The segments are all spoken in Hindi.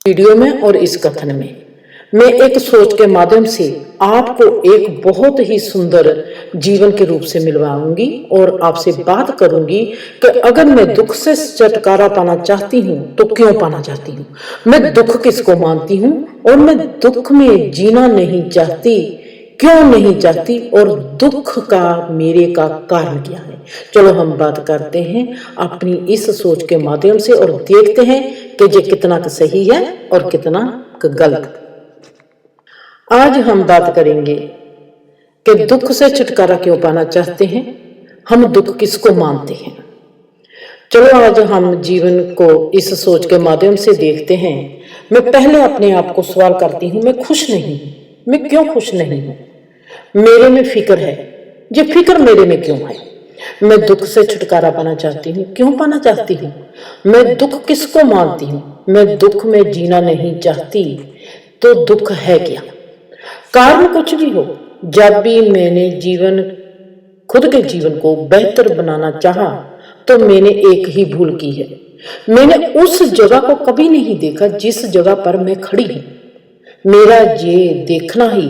वीडियो में और इस कथन में मैं एक सोच के माध्यम से आपको एक बहुत ही सुंदर जीवन के रूप से मिलवाऊंगी और आपसे बात करूंगी कि अगर मैं दुख से छुटकारा पाना चाहती हूँ तो क्यों पाना चाहती हूँ, मैं दुख किसको मानती हूँ और मैं दुख में जीना नहीं चाहती, क्यों नहीं चाहती और दुख का मेरे का कारण क्या है। चलो हम बात करते हैं अपनी इस सोच के माध्यम से और देखते हैं कि ये कितना सही है और कितना गलत। आज हम बात करेंगे कि दुख से छुटकारा क्यों पाना चाहते हैं, हम दुख किसको मानते हैं। चलो आज हम जीवन को इस सोच के माध्यम से देखते हैं। मैं पहले अपने आप को सवाल करती हूँ, मैं खुश नहीं हूँ, मैं क्यों खुश नहीं हूँ। मेरे में फिक्र है, ये फिक्र मेरे में क्यों है। मैं दुख से छुटकारा पाना चाहती हूँ, क्यों पाना चाहती हूँ। मैं दुख किसको मानती हूँ, मैं दुख में जीना नहीं चाहती, तो दुख है क्या। कारण कुछ भी हो, जब भी मैंने खुद के जीवन को बेहतर बनाना चाहा तो मैंने एक ही भूल की है। मैंने उस जगह को कभी नहीं देखा जिस जगह पर मैं खड़ी हूं। मेरा ये देखना ही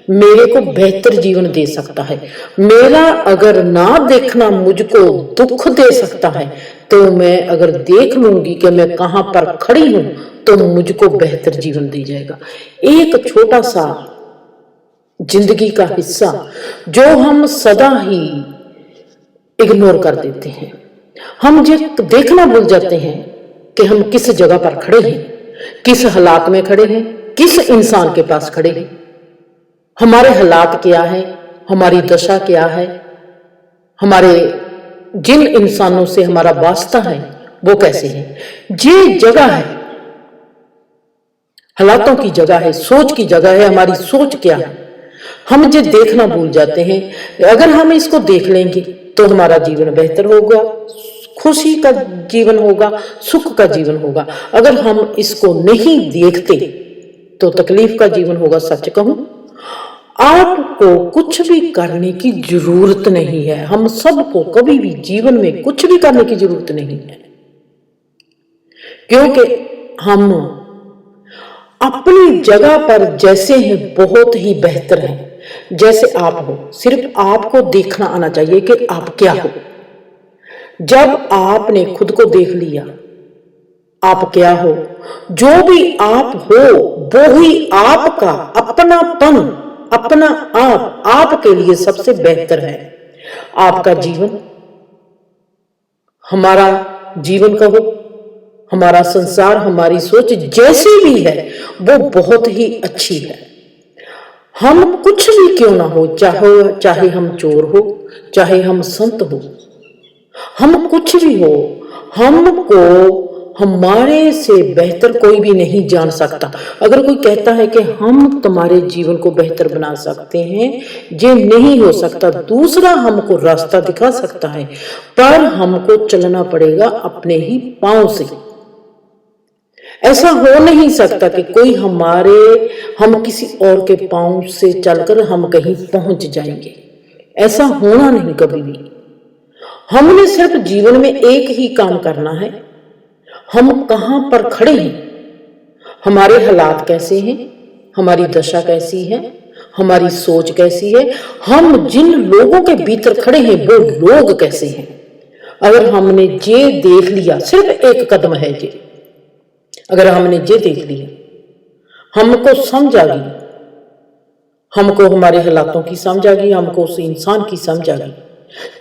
मेरे को बेहतर जीवन दे सकता है। मेरा अगर ना देखना मुझको दुख दे सकता है, तो मैं अगर देख लूंगी कि मैं कहां पर खड़ी हूं तो मुझको बेहतर जीवन दे जाएगा। एक छोटा सा जिंदगी का हिस्सा जो हम सदा ही इग्नोर कर देते हैं, हम ये देखना भूल जाते हैं कि हम किस जगह पर खड़े हैं, किस हालात में खड़े हैं, किस इंसान के पास खड़े हैं, हमारे हालात क्या है, हमारी दशा क्या है, हमारे जिन इंसानों से हमारा वास्ता है वो कैसे है। ये जगह है, हालातों की जगह है, सोच की जगह है, हमारी सोच क्या है, हम ये देखना भूल जाते हैं। अगर हम इसको देख लेंगे तो हमारा जीवन बेहतर होगा, खुशी का जीवन होगा, सुख का जीवन होगा। अगर हम इसको नहीं देखते तो तकलीफ का जीवन होगा। सच कहूं, आपको कुछ भी करने की जरूरत नहीं है। हम सबको कभी भी जीवन में कुछ भी करने की जरूरत नहीं है, क्योंकि हम अपनी जगह पर जैसे हैं बहुत ही बेहतर हैं। जैसे आप हो, सिर्फ आपको देखना आना चाहिए कि आप क्या हो। जब आपने खुद को देख लिया आप क्या हो, जो भी आप हो वो ही आपका अपनापन, अपना आप आपके लिए सबसे बेहतर है। आपका जीवन, हमारा जीवन कहो, हमारा संसार, हमारी सोच जैसी भी है वो बहुत ही अच्छी है। हम कुछ भी क्यों ना हो, चाहे हम चोर हो, चाहे हम संत हो, हम कुछ भी हो, हमको हमारे से बेहतर कोई भी नहीं जान सकता। अगर कोई कहता है कि हम तुम्हारे जीवन को बेहतर बना सकते हैं, ये नहीं हो सकता। दूसरा हमको रास्ता दिखा सकता है, पर हमको चलना पड़ेगा अपने ही पांव से। ऐसा हो नहीं सकता कि कोई हम किसी और के पांव से चलकर हम कहीं पहुंच जाएंगे। ऐसा होना नहीं कभी भी। हमने सिर्फ जीवन में एक ही काम करना है, हम कहां पर खड़े हैं, हमारे हालात कैसे हैं, हमारी दशा कैसी है, हमारी सोच कैसी है, हम जिन लोगों के भीतर खड़े हैं वो लोग कैसे हैं। अगर हमने ये देख लिया, सिर्फ एक कदम है ये, अगर हमने ये देख लिया, हमको समझ आ गई, हमको हमारे हालातों की समझ आ गई, हमको उस इंसान की समझ आ गई,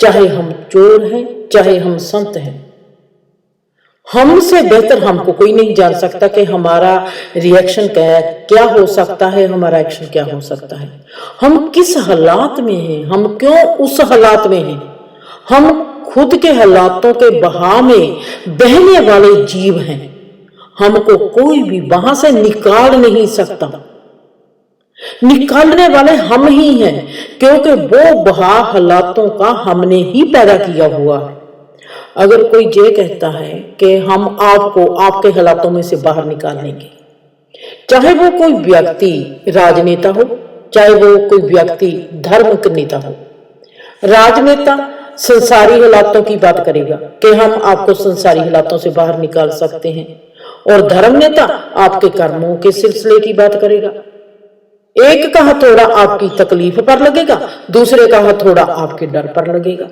चाहे हम चोर हैं, चाहे हम संत हैं, हमसे बेहतर हमको कोई नहीं जान सकता कि हमारा रिएक्शन क्या हो सकता है, हमारा एक्शन क्या हो सकता है, हम किस हालात में हैं, हम क्यों उस हालात में हैं। हम खुद के हालातों के बहाव में बहने वाले जीव हैं, हमको कोई भी वहां से निकाल नहीं सकता। निकालने वाले हम ही हैं, क्योंकि वो बहाव हालातों का हमने ही पैदा किया हुआ है। अगर कोई ये कहता है कि हम आपको आपके हालातों में से बाहर निकाल लेंगे, चाहे वो कोई व्यक्ति राजनेता हो, चाहे वो कोई व्यक्ति धर्म का नेता हो। राजनेता संसारी हालातों की बात करेगा कि हम आपको संसारी हालातों से बाहर निकाल सकते हैं, और धर्म नेता आपके कर्मों के सिलसिले की बात करेगा। एक का हथौड़ा आपकी तकलीफ पर लगेगा, दूसरे का हथौड़ा आपके डर पर लगेगा।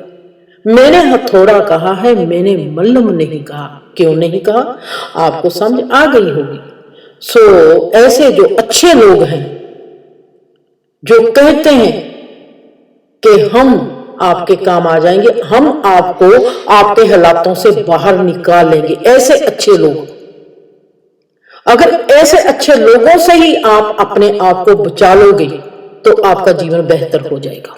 मैंने हथौड़ा कहा है, मैंने मल्लम नहीं कहा। क्यों नहीं कहा, आपको समझ आ गई होगी। सो ऐसे जो अच्छे लोग हैं जो कहते हैं कि हम आपके काम आ जाएंगे, हम आपको आपके हालातों से बाहर निकाल लेंगे, ऐसे अच्छे लोग, अगर ऐसे अच्छे लोगों से ही आप अपने आप को बचा लोगे तो आपका जीवन बेहतर हो जाएगा।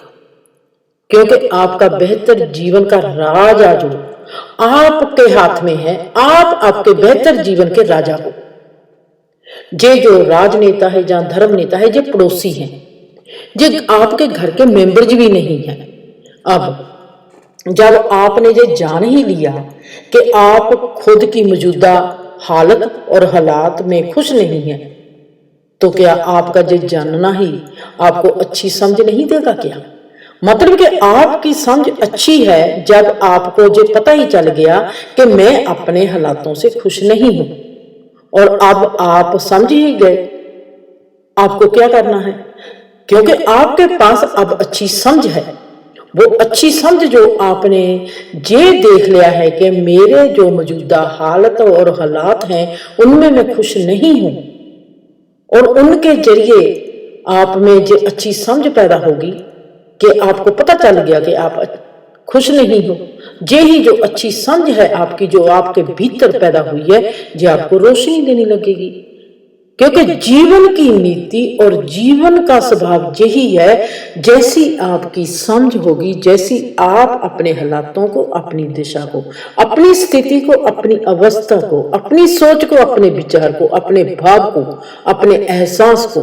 क्योंकि आपका बेहतर जीवन का राज आज आपके हाथ में है। आप आपके बेहतर जीवन के राजा हो। ये जो राजनेता है, जहां धर्म नेता है, ये पड़ोसी हैं, ये आपके घर के मेंबर्स भी नहीं है। अब जब आपने ये जान ही लिया कि आप खुद की मौजूदा हालत और हालात में खुश नहीं है, तो क्या आपका ये जानना ही आपको अच्छी समझ नहीं देगा क्या? मतलब कि आपकी समझ अच्छी है जब आपको ये पता ही चल गया कि मैं अपने हालातों से खुश नहीं हूं, और अब आप समझ ही गए आपको क्या करना है। क्योंकि आपके पास अब अच्छी समझ है। वो अच्छी समझ जो आपने ये देख लिया है कि मेरे जो मौजूदा हालत और हालात हैं उनमें मैं खुश नहीं हूं, और उनके जरिए आप में जो अच्छी समझ पैदा होगी कि आपको पता चल गया कि आप खुश नहीं हो। ये ही जो अच्छी समझ है आपकी, जो आपके भीतर पैदा हुई है, ये आपको रोशनी देने लगेगी। क्योंकि जीवन की नीति और जीवन का स्वभाव यही है, जैसी आपकी समझ होगी, जैसी आप अपने हालातों को, अपनी दिशा को, अपनी स्थिति को, अपनी अवस्था को, अपनी सोच को, अपने विचार को, अपने भाव को, अपने एहसास को,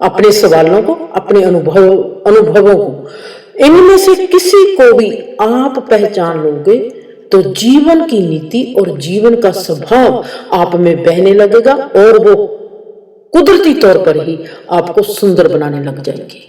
अपने सवालों को, अपने अनुभवों को, इनमें से किसी को भी आप पहचान लोगे तो जीवन की नीति और जीवन का स्वभाव आप में बहने लगेगा, और वो कुदरती तौर पर ही आपको सुंदर बनाने लग जाएंगे।